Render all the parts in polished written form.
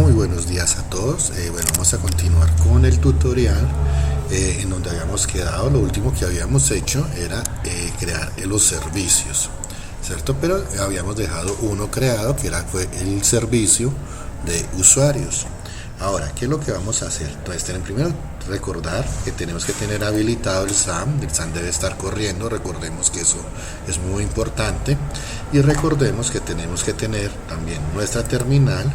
Muy buenos días a todos. Bueno, vamos a continuar con el tutorial en donde habíamos quedado. Lo último que habíamos hecho era crear los servicios, ¿cierto? Pero habíamos dejado uno creado que fue el servicio de usuarios. Ahora, ¿qué es lo que vamos a hacer? Entonces, primero recordar que tenemos que tener habilitado el SAM. El SAM debe estar corriendo, recordemos que eso es muy importante. Y recordemos que tenemos que tener también nuestra terminal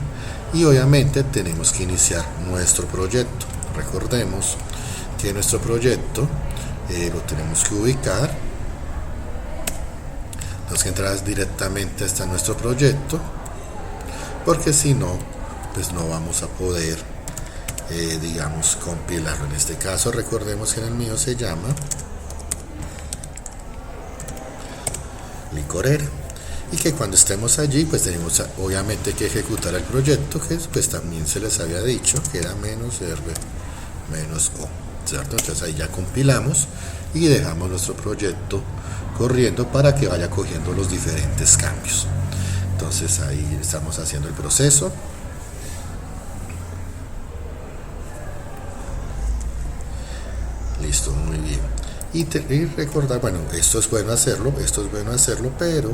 y obviamente tenemos que iniciar nuestro proyecto. Recordemos que nuestro proyecto lo tenemos que ubicar. Tenemos que entrar directamente hasta nuestro proyecto, porque si no, pues no vamos a poder digamos compilarlo. En este caso recordemos que en el mío se llama Licorera, y que cuando estemos allí pues tenemos obviamente que ejecutar el proyecto, que pues también se les había dicho que era -R-O, ¿cierto? Entonces ahí ya compilamos y dejamos nuestro proyecto corriendo para que vaya cogiendo los diferentes cambios. Entonces ahí estamos haciendo el proceso. Listo, muy bien. Y recordar, bueno, esto es bueno hacerlo, pero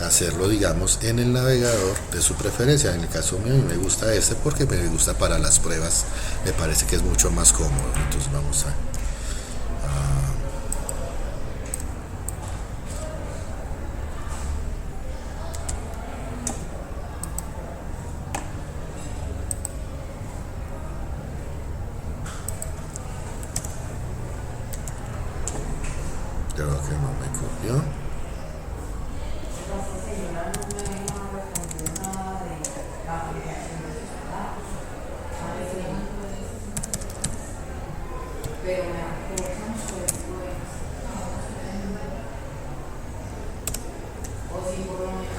hacerlo, digamos, en el navegador de su preferencia. En el caso mío, me gusta ese porque me gusta para las pruebas, me parece que es mucho más cómodo. Entonces vamos a creo que no me copió.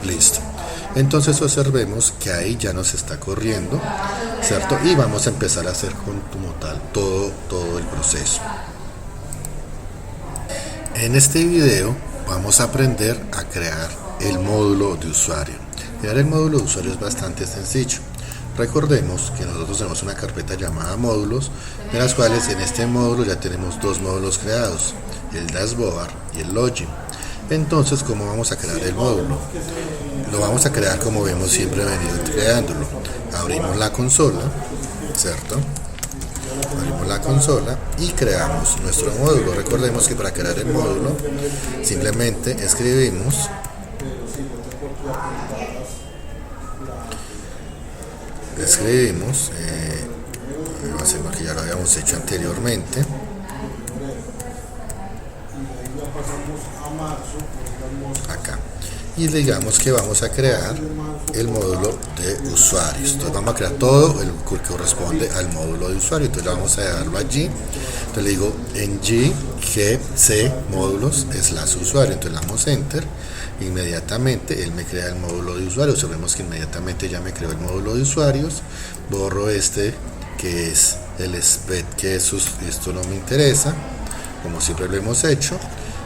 Listo. Entonces observemos que ahí ya nos está corriendo, ¿cierto? Y vamos a empezar a hacer como tal todo el proceso. En este video vamos a aprender a crear el módulo de usuario. Crear el módulo de usuario es bastante sencillo. Recordemos que nosotros tenemos una carpeta llamada módulos, de las cuales en este módulo ya tenemos dos módulos creados, el dashboard y el login. Entonces, ¿cómo vamos a crear el módulo? Lo vamos a crear como hemos siempre venido creándolo. Abrimos la consola, ¿cierto? Abrimos la consola y creamos nuestro módulo. Recordemos que para crear el módulo simplemente escribimos que ya lo habíamos hecho anteriormente. Acá, y digamos que vamos a crear el módulo de usuarios. Entonces vamos a crear todo el que corresponde al módulo de usuario. Entonces vamos a dejarlo allí. Entonces le digo en G, G, C, módulos, /usuario. Entonces le damos enter. Inmediatamente él me crea el módulo de usuarios. Sabemos que inmediatamente ya me creó el módulo de usuarios. Borro este que es el SPED, que esto no me interesa, como siempre lo hemos hecho.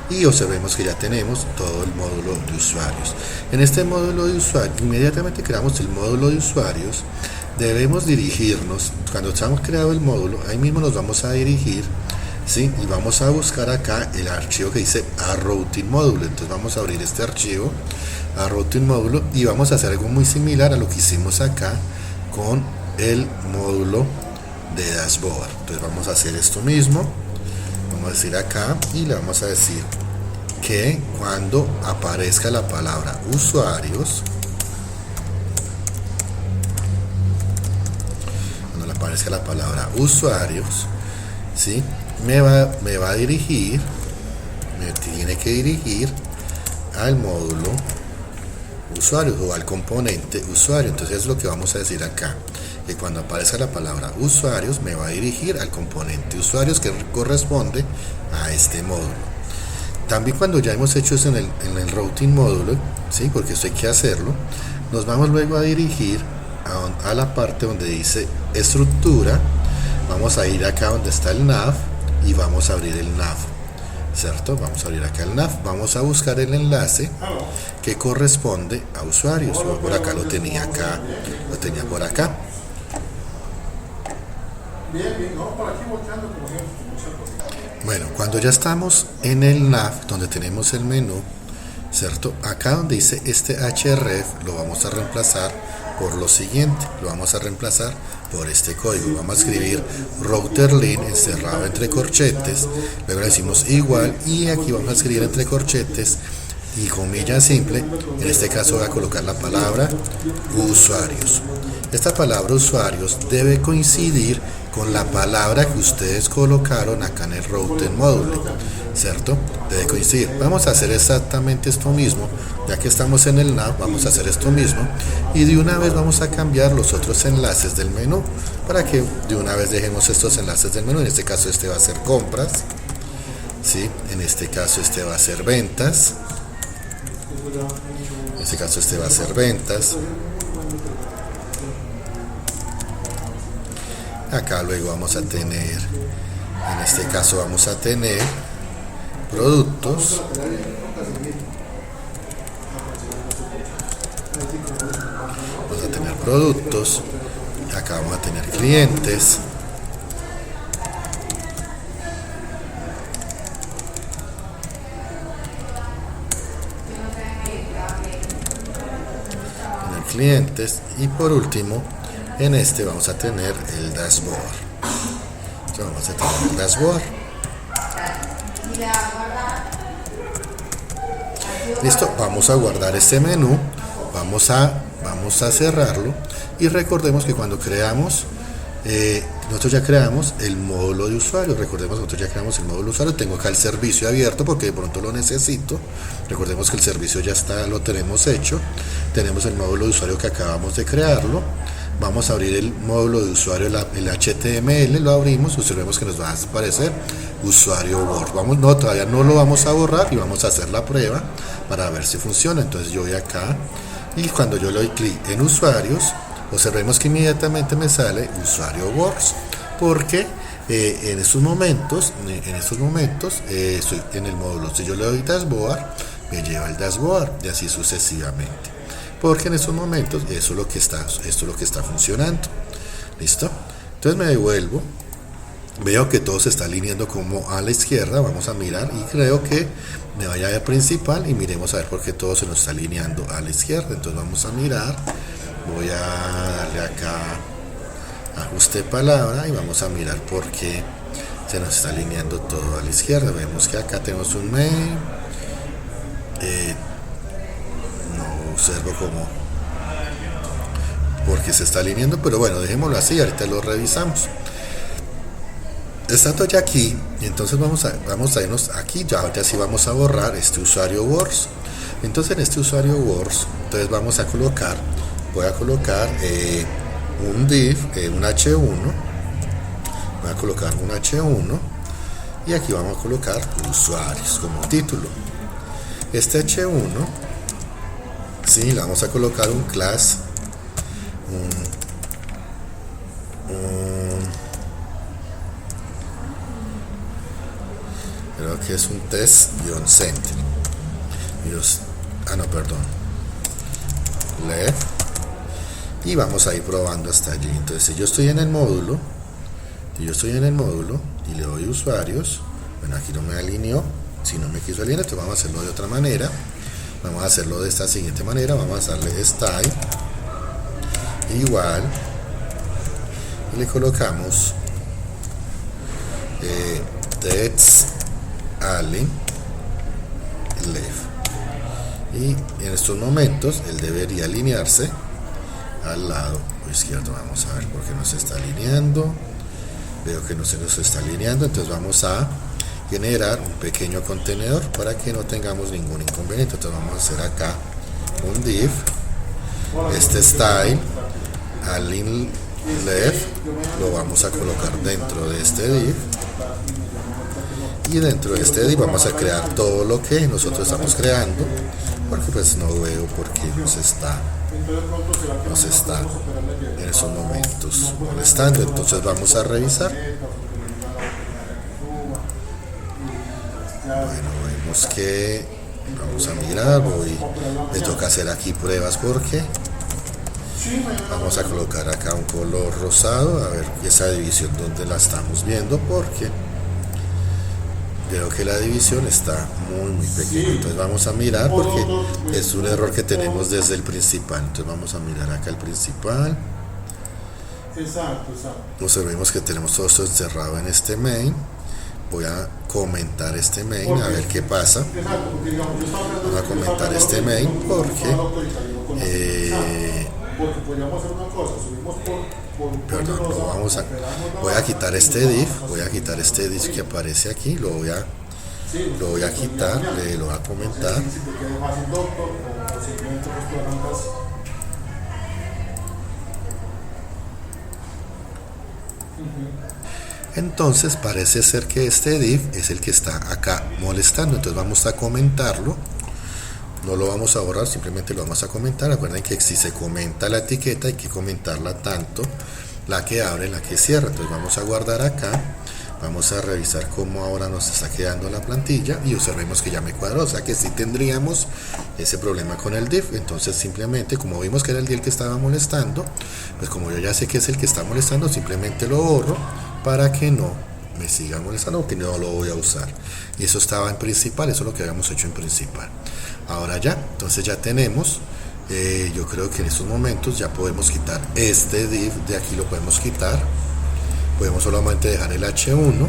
Y observemos que ya tenemos todo el módulo de usuarios. En este módulo de usuarios, inmediatamente creamos el módulo de usuarios, debemos dirigirnos, cuando estamos creado el módulo, ahí mismo nos vamos a dirigir, ¿sí? Y vamos a buscar acá el archivo que dice routing módulo. Entonces vamos a abrir este archivo, routing módulo, y vamos a hacer algo muy similar a lo que hicimos acá con el módulo de dashboard. Entonces vamos a hacer esto mismo. Vamos a decir acá y le vamos a decir que cuando aparezca la palabra usuarios, ¿sí? me va a dirigir, me tiene que dirigir al módulo usuarios o al componente usuario. Entonces es lo que vamos a decir acá, que cuando aparezca la palabra usuarios me va a dirigir al componente usuarios que corresponde a este módulo. También cuando ya hemos hecho eso en el routing módulo, ¿sí? Porque esto hay que hacerlo, nos vamos luego a dirigir a la parte donde dice estructura. Vamos a ir acá donde está el nav y vamos a abrir el nav, ¿cierto? Vamos a abrir acá el nav, vamos a buscar el enlace que corresponde a usuarios. Yo por acá lo tenía por acá. Bueno, cuando ya estamos en el nav, donde tenemos el menú, ¿cierto? Acá donde dice este href, lo vamos a reemplazar por lo siguiente. Lo vamos a reemplazar por este código. Vamos a escribir routerlin encerrado entre corchetes. Luego le decimos igual y aquí vamos a escribir entre corchetes y comilla simple. En este caso voy a colocar la palabra usuarios. Esta palabra usuarios debe coincidir con la palabra que ustedes colocaron acá en el router módulo, ¿cierto? Debe coincidir. Vamos a hacer exactamente esto mismo, ya que estamos en el nav, vamos a hacer esto mismo y de una vez vamos a cambiar los otros enlaces del menú para que de una vez dejemos estos enlaces del menú. En este caso este va a ser compras, ¿sí? En este caso este va a ser ventas, en este caso este va a ser ventas. Acá luego vamos a tener, en este caso vamos a tener productos, vamos a tener productos, acá vamos a tener clientes, y por último en este vamos a tener el dashboard. Entonces vamos a tener el dashboard. Listo, vamos a guardar este menú, vamos a cerrarlo y recordemos que cuando creamos, nosotros ya creamos el módulo de usuario. Recordemos que nosotros ya creamos el módulo de usuario. Tengo acá el servicio abierto porque de pronto lo necesito. Recordemos que el servicio ya está, lo tenemos hecho. Tenemos el módulo de usuario que acabamos de crearlo. Vamos a abrir el módulo de usuario, el HTML, lo abrimos, observemos que nos va a aparecer usuario Word. Todavía no lo vamos a borrar y vamos a hacer la prueba para ver si funciona. Entonces yo voy acá y cuando yo le doy clic en usuarios, observemos que inmediatamente me sale usuario Word, porque en estos momentos estoy en el módulo. Si yo le doy dashboard, me lleva el dashboard y así sucesivamente. Porque en estos momentos esto es lo que está funcionando. ¿Listo? Entonces me devuelvo, veo que todo se está alineando como a la izquierda. Vamos a mirar y creo que me vaya a principal y miremos a ver por qué todo se nos está alineando a la izquierda. Entonces vamos a mirar, voy a darle acá ajuste palabra y vamos a mirar por qué se nos está alineando todo a la izquierda. Vemos que acá tenemos un mail, observo como porque se está alineando, pero bueno, dejémoslo así, ahorita lo revisamos. Estando ya aquí, entonces vamos a irnos aquí, ya sí vamos a borrar este usuario Words. Entonces en este usuario Words, entonces voy a colocar un div, un H1, voy a colocar un H1 y aquí vamos a colocar usuarios como título. Este H1, sí, le vamos a colocar un class, creo que es un test-center. Left, y vamos a ir probando hasta allí. Entonces si yo estoy en el módulo y le doy usuarios, bueno, aquí no me alineó, si no me quiso alinear, entonces vamos a hacerlo de otra manera. Vamos a hacerlo de esta siguiente manera. Vamos a darle style igual y le colocamos text align left, y en estos momentos él debería alinearse al lado izquierdo. Vamos a ver por qué no se está alineando. Veo que no se nos está alineando, entonces vamos a generar un pequeño contenedor para que no tengamos ningún inconveniente. Entonces vamos a hacer acá un div, este style align left lo vamos a colocar dentro de este div, y dentro de este div vamos a crear todo lo que nosotros estamos creando, porque pues no veo por qué nos está en esos momentos molestando. Entonces vamos a revisar. Bueno, vemos que vamos a mirar, me toca hacer aquí pruebas porque Vamos a colocar acá un color rosado, a ver esa división donde la estamos viendo, porque veo que la división está muy pequeña. Entonces vamos a mirar, porque es un error que tenemos desde el principal. Entonces vamos a mirar acá el principal. Observemos que tenemos todo esto encerrado en este main. Voy a comentar este main, a ver qué pasa. Voy a comentar este main porque perdón, voy a quitar este div, que aparece aquí, lo voy a quitar, lo voy a comentar. Entonces parece ser que este div es el que está acá molestando, entonces vamos a comentarlo. No lo vamos a borrar, simplemente lo vamos a comentar. Recuerden que si se comenta la etiqueta hay que comentarla tanto la que abre, la que cierra. Entonces vamos a guardar acá, vamos a revisar cómo ahora nos está quedando la plantilla y observemos que ya me cuadró, o sea que sí tendríamos ese problema con el div. Entonces simplemente, como vimos que era el div que estaba molestando, pues como yo ya sé que es el que está molestando, simplemente lo borro para que no me siga molestando, porque no lo voy a usar. Y eso estaba en principal, eso es lo que habíamos hecho en principal. Ahora ya, entonces ya tenemos, yo creo que en estos momentos ya podemos quitar este div, de aquí lo podemos quitar. Podemos solamente dejar el H1,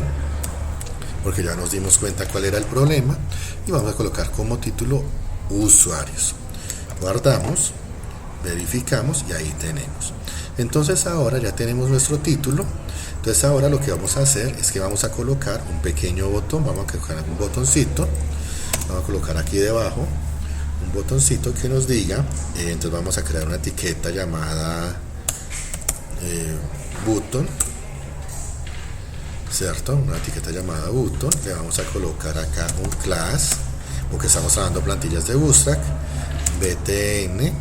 porque ya nos dimos cuenta cuál era el problema, y vamos a colocar como título usuarios. Guardamos, verificamos y ahí tenemos. Entonces ahora ya tenemos nuestro título. Entonces ahora lo que vamos a hacer es que vamos a colocar un pequeño botón, vamos a colocar un botoncito, vamos a colocar aquí debajo un botoncito que nos diga, entonces vamos a crear una etiqueta llamada button, ¿cierto? Una etiqueta llamada button, le vamos a colocar acá un class, porque estamos trabajando plantillas de Bootstrap, btn,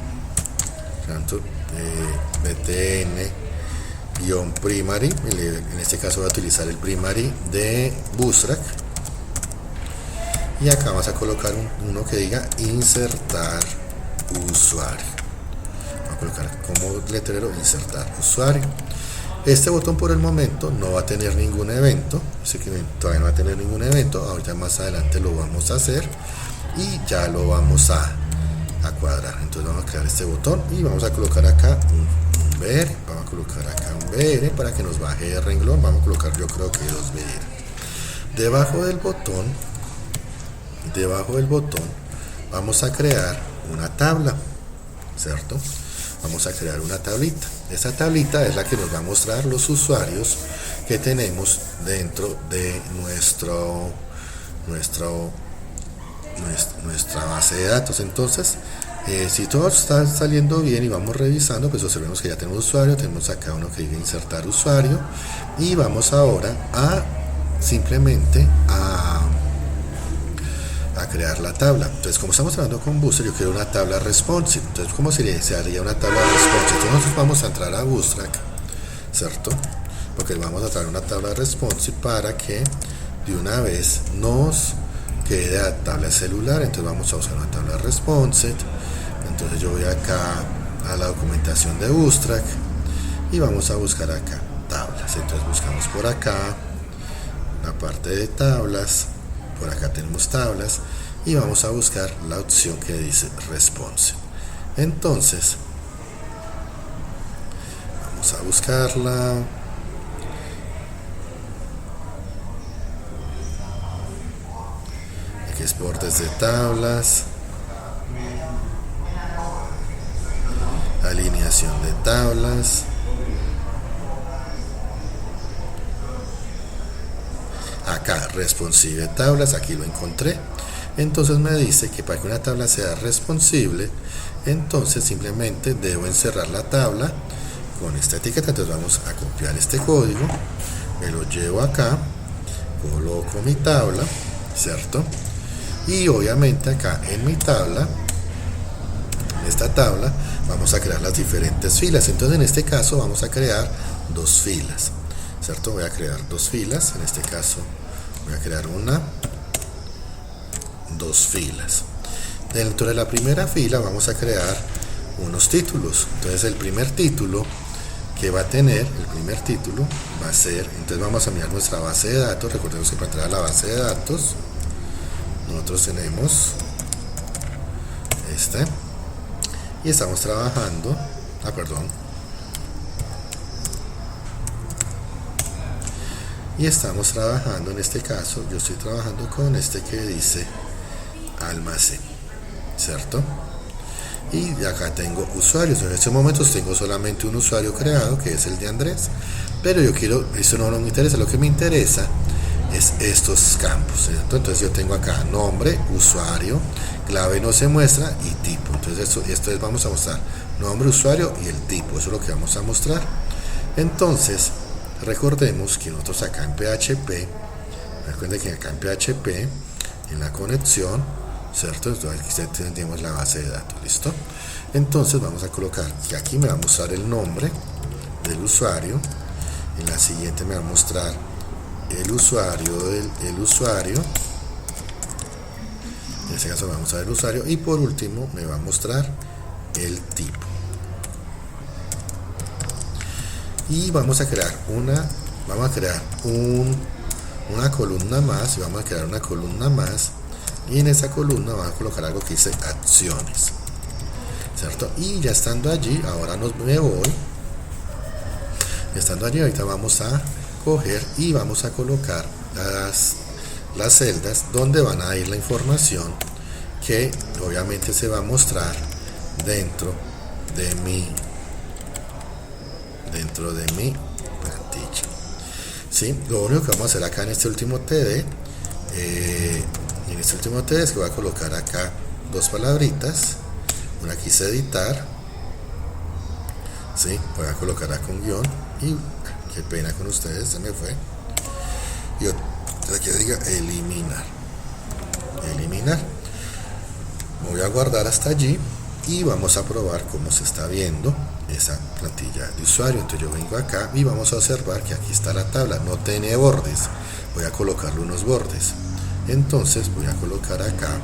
btn-primary, en este caso voy a utilizar el primary de Bootstrap, y acá vamos a colocar uno que diga insertar usuario. Vamos a colocar como letrero insertar usuario. Este botón por el momento no va a tener ningún evento, así que todavía no va a tener ningún evento. Ahorita más adelante lo vamos a hacer y ya lo vamos a cuadrar. Entonces vamos a crear este botón y vamos a colocar acá un BR, vamos a colocar acá un BR para que nos baje el renglón. Vamos a colocar, yo creo que 2 BR. Debajo del botón vamos a crear una tabla, ¿cierto? Vamos a crear una tablita. Esta tablita es la que nos va a mostrar los usuarios que tenemos dentro de nuestra base de datos. Entonces, si todo está saliendo bien y vamos revisando, pues observemos que ya tenemos usuario, tenemos acá uno que dice insertar usuario, y vamos ahora a simplemente a crear la tabla. Entonces, como estamos trabajando con Bootstrap, yo quiero una tabla responsive. Entonces, ¿cómo se haría una tabla responsive? Entonces nosotros vamos a entrar a Bootstrap, ¿cierto? Porque vamos a traer una tabla responsive para que de una vez nos quede la tabla celular. Entonces vamos a usar una tabla responsive. Entonces yo voy acá a la documentación de Bootstrap y vamos a buscar acá tablas. Entonces buscamos por acá la parte de tablas, por acá tenemos tablas y vamos a buscar la opción que dice responsive. Entonces vamos a buscarla, aquí es bordes de tablas, alineación de tablas, acá responsive tablas, aquí lo encontré. Entonces me dice que para que una tabla sea responsive, entonces simplemente debo encerrar la tabla con esta etiqueta. Entonces vamos a copiar este código, me lo llevo acá, coloco mi tabla, ¿cierto? Y obviamente acá en mi tabla, en esta tabla, vamos a crear las diferentes filas. Entonces en este caso vamos a crear 2 filas, ¿cierto? Voy a crear 2 filas, en este caso voy a crear 2 filas. Dentro de la primera fila vamos a crear unos títulos. Entonces el primer título que va a tener, va a ser, entonces vamos a mirar nuestra base de datos. Recordemos que para entrar a la base de datos nosotros tenemos este y estamos trabajando, en este caso yo estoy trabajando con este que dice almacén, ¿cierto? Y acá tengo usuarios. En estos momentos tengo solamente un usuario creado, que es el de Andrés, pero yo quiero, eso no me interesa, lo que me interesa es estos campos, ¿cierto? Entonces yo tengo acá nombre, usuario, clave no se muestra y tipo. Entonces esto es, vamos a mostrar nombre, usuario y el tipo, eso es lo que vamos a mostrar. Entonces recordemos que nosotros acá en PHP, recuerden que acá en PHP, en la conexión, ¿cierto? Entonces aquí tenemos la base de datos, ¿listo? Entonces vamos a colocar que aquí me va a mostrar el nombre del usuario, en la siguiente me va a mostrar el usuario en este caso me va a mostrar el usuario, y por último me va a mostrar el tipo. Y vamos a crear una columna más, y vamos a crear una columna más, y en esa columna vamos a colocar algo que dice acciones, ¿cierto? Y ya estando allí, ahora me voy, estando allí, ahorita vamos a coger y vamos a colocar las celdas donde van a ir la información que obviamente se va a mostrar dentro de mi plantilla, ¿sí? Lo único que vamos a hacer acá en este último TD, es que voy a colocar acá dos palabritas, una que dice editar, ¿sí? Voy a colocar acá un guión y qué pena con ustedes, se me fue, y otra que diga eliminar. Voy a guardar hasta allí y vamos a probar cómo se está viendo esa plantilla de usuario. Entonces yo vengo acá y vamos a observar que aquí está la tabla, no tiene bordes, voy a colocarle unos bordes. Entonces voy a colocar acá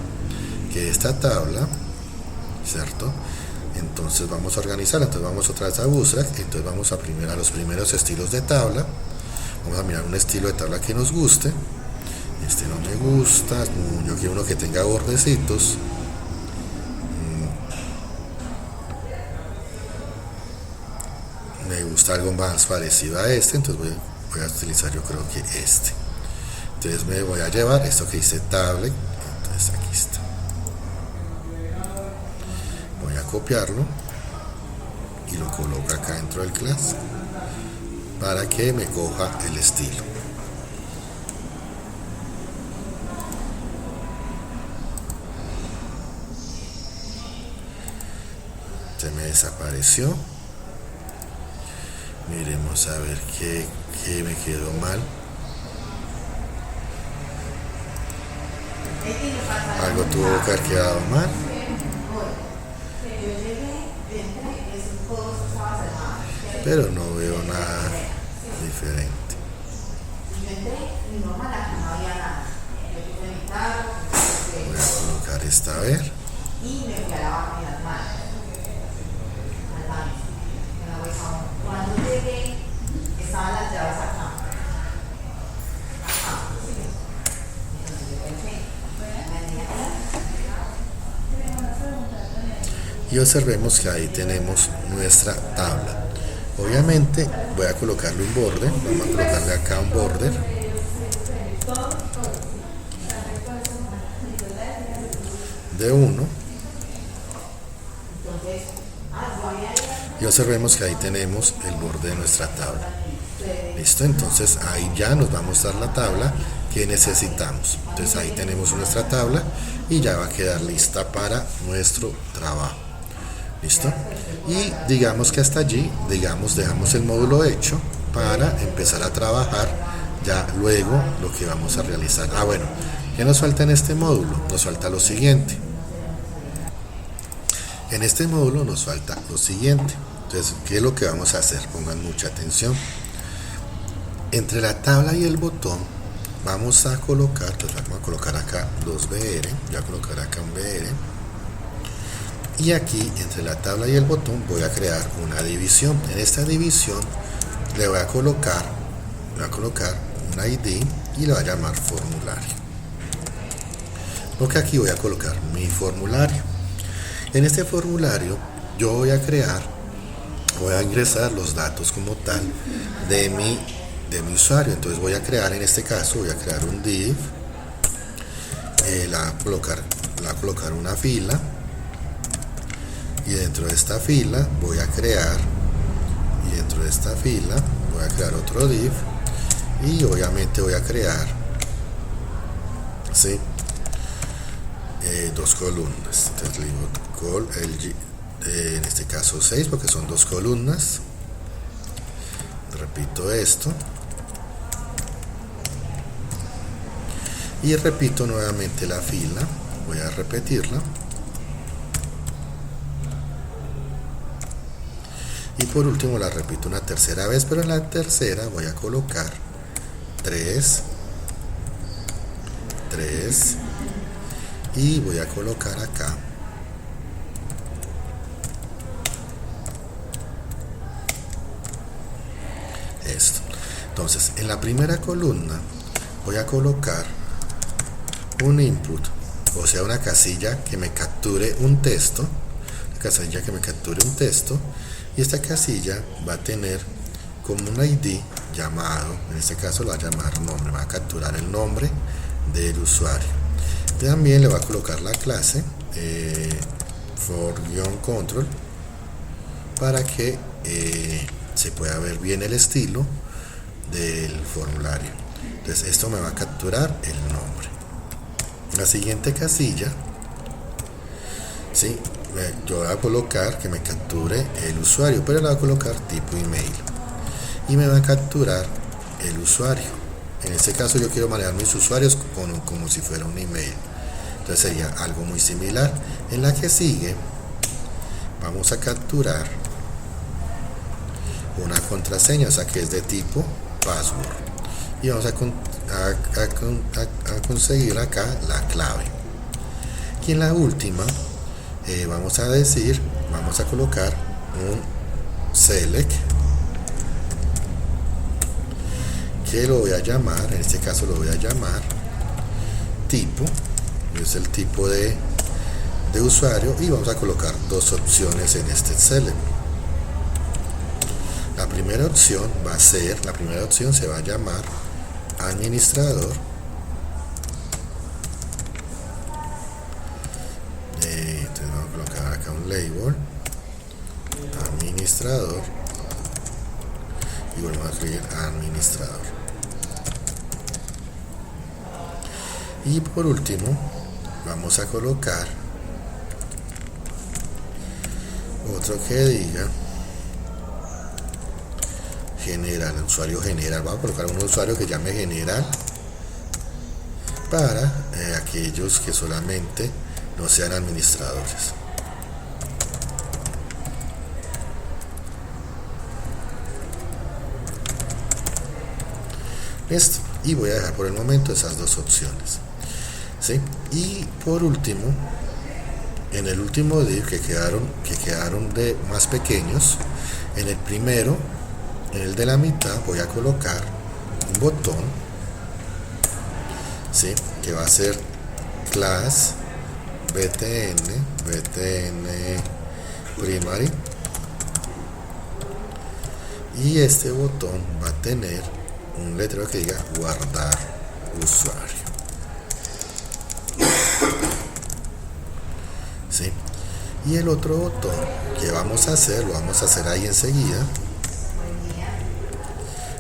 que esta tabla, ¿cierto? Entonces vamos a organizarla. Entonces vamos otra vez a Bootstrap, entonces vamos a los primeros estilos de tabla. Vamos a mirar un estilo de tabla que nos guste. Este no me gusta, yo quiero uno que tenga bordecitos. Me gusta algo más parecido a este, entonces voy a utilizar, yo creo que este. Entonces me voy a llevar esto que dice tablet, entonces aquí está. Voy a copiarlo y lo coloco acá dentro del class para que me coja el estilo. Se me desapareció. Miremos a ver qué me quedó mal. Algo tuvo que haber quedado mal. Pero no veo nada diferente. Voy a colocar esta a ver. Y observemos que ahí tenemos nuestra tabla. Obviamente voy a colocarle un border, vamos a colocarle acá un border de 1 y observemos que ahí tenemos el borde de nuestra tabla. Listo, entonces ahí ya nos va a mostrar la tabla que necesitamos. Entonces ahí tenemos nuestra tabla y ya va a quedar lista para nuestro trabajo. ¿Listo? Y digamos que hasta allí, dejamos el módulo hecho para empezar a trabajar ya luego lo que vamos a realizar. Bueno, ¿qué nos falta en este módulo? Nos falta lo siguiente. En este módulo nos falta lo siguiente. Entonces, ¿qué es lo que vamos a hacer? Pongan mucha atención. Entre la tabla y el botón vamos a colocar, entonces vamos a colocar acá dos BR, voy a colocar acá un BR. y aquí entre la tabla y el botón voy a crear una división. En esta división le voy a colocar un ID y le voy a llamar formulario, porque aquí voy a colocar mi formulario. En este formulario yo voy a ingresar los datos como tal de mi usuario. Entonces voy a crear, en este caso voy a crear un div, le voy a colocar una fila, y dentro de esta fila voy a crear otro div, y obviamente voy a crear, ¿sí? Dos columnas. Entonces le digo en este caso 6 porque son dos columnas. Repito esto y repito nuevamente la fila, voy a repetirla, y por último la repito una tercera vez, pero en la tercera voy a colocar 3 y voy a colocar acá esto. Entonces en la primera columna voy a colocar un input, o sea una casilla que me capture un texto, y esta casilla va a tener como un ID llamado, en este caso lo va a llamar nombre, va a capturar el nombre del usuario. También le va a colocar la clase for-control para que se pueda ver bien el estilo del formulario. Entonces esto me va a capturar el nombre. La siguiente casilla, ¿sí? Yo voy a colocar que me capture el usuario, pero le voy a colocar tipo email y me va a capturar el usuario. En este caso yo quiero manejar mis usuarios como si fuera un email, entonces sería algo muy similar. En la que sigue vamos a capturar una contraseña, o sea que es de tipo password, y vamos a conseguir acá la clave. Y en la última vamos a colocar un select, que lo voy a llamar, en este caso lo voy a llamar tipo, es el tipo de usuario, y vamos a colocar dos opciones en este select. La primera opción se va a llamar administrador, entonces vamos a colocar acá un label administrador y volvemos a escribir administrador. Y por último vamos a colocar otro que diga general, usuario general. Vamos a colocar un usuario que llame general para aquellos que solamente no sean administradores. Listo, y voy a dejar por el momento esas dos opciones, ¿sí? Y por último, en el último div que quedaron de más pequeños, en el primero, en el de la mitad, voy a colocar un botón, ¿sí? Que va a ser class btn primary, y este botón va a tener un letrero que diga guardar usuario, ¿sí? Y el otro botón que vamos a hacer, lo vamos a hacer ahí enseguida,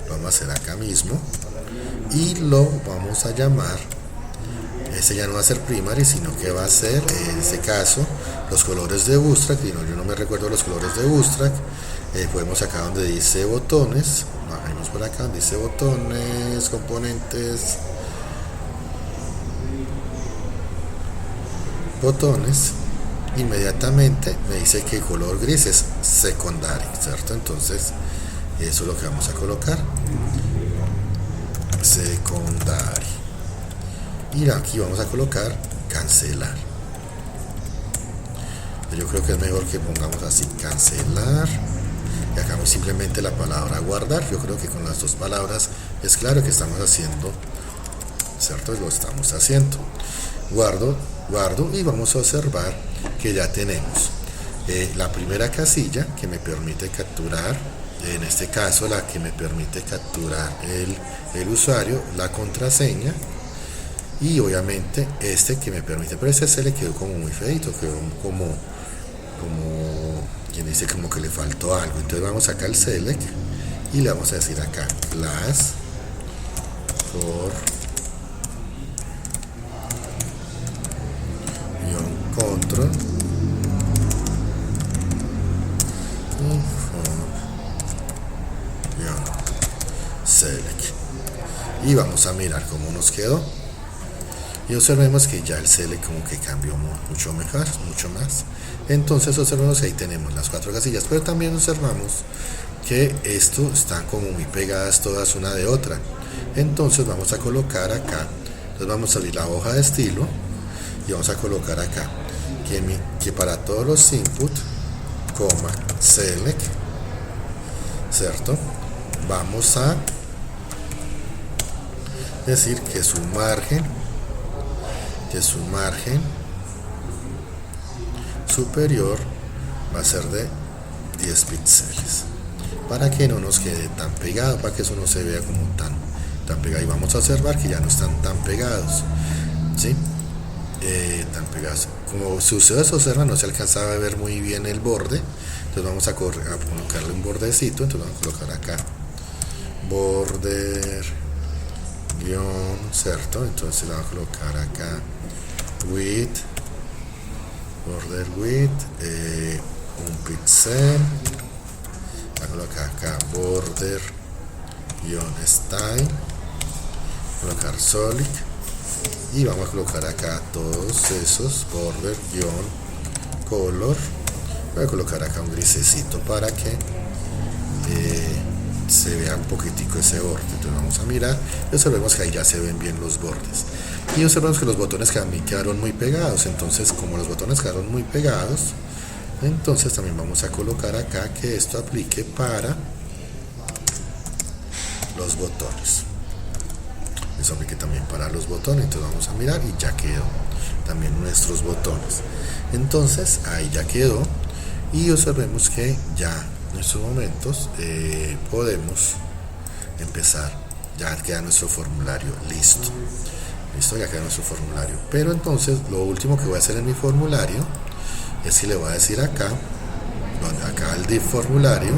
lo vamos a hacer acá mismo, y lo vamos a llamar, ese ya no va a ser primary, sino que va a ser, en este caso, los colores de Bootstrap. Y no, yo no me recuerdo los colores de Bootstrap. Podemos acá donde dice botones, bajemos por acá donde dice botones, componentes, botones, inmediatamente me dice que el color gris es secundario, ¿cierto? Entonces eso es lo que vamos a colocar, secundario, y aquí vamos a colocar cancelar. Yo creo que es mejor que pongamos así, cancelar, y acá simplemente la palabra guardar. Yo creo que con las dos palabras es claro que estamos haciendo, ¿cierto? Lo estamos haciendo. Guardo y vamos a observar que ya tenemos la primera casilla que me permite capturar, en este caso la que me permite capturar el usuario, la contraseña, y obviamente este que me permite, pero este se le quedó como muy feito, quedó como quien dice como que le faltó algo. Entonces vamos acá al select y le vamos a decir acá class for control select, y vamos a mirar cómo nos quedó, y observemos que ya el select como que cambió mucho mejor, mucho más. Entonces observemos que ahí tenemos las 4 casillas, pero también observamos que esto están como muy pegadas todas una de otra. Entonces vamos a colocar acá, entonces vamos a abrir la hoja de estilo y vamos a colocar acá que para todos los input, select, ¿cierto? Vamos a decir que su margen superior va a ser de 10 píxeles, para que no nos quede tan pegado, para que eso no se vea como tan pegado. Y vamos a observar que ya no están tan pegados, ¿sí? Tan pegados. Como si ustedes observan, no se alcanzaba a ver muy bien el borde, entonces vamos a colocarle un bordecito. Entonces vamos a colocar acá border guión, ¿cierto? Entonces le vamos a colocar acá width, border width, un píxel. Voy a colocar acá border guión style, colocar solid, y vamos a colocar acá todos esos border guión color. Voy a colocar acá un grisecito para que se vea un poquitico ese borde. Entonces vamos a mirar y observemos que ahí ya se ven bien los bordes, y observemos que los botones quedaron muy pegados. Entonces, como los botones quedaron muy pegados, entonces también vamos a colocar acá que esto aplique para los botones. Eso aplique también para los botones. Entonces vamos a mirar y ya quedó también nuestros botones. Entonces ahí ya quedó, y observemos que ya en estos momentos podemos empezar. Ya queda nuestro formulario listo, ya queda nuestro formulario. Pero entonces lo último que voy a hacer en mi formulario es que le voy a decir acá al div formulario.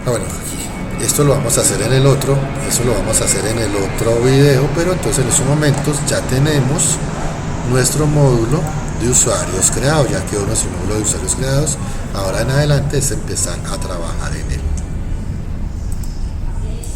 Bueno, aquí esto lo vamos a hacer en el otro, video, pero entonces en estos momentos ya tenemos nuestro módulo de usuarios creados, ya quedó nuestro módulo de usuarios creados. Ahora en adelante es empezar a trabajar en él.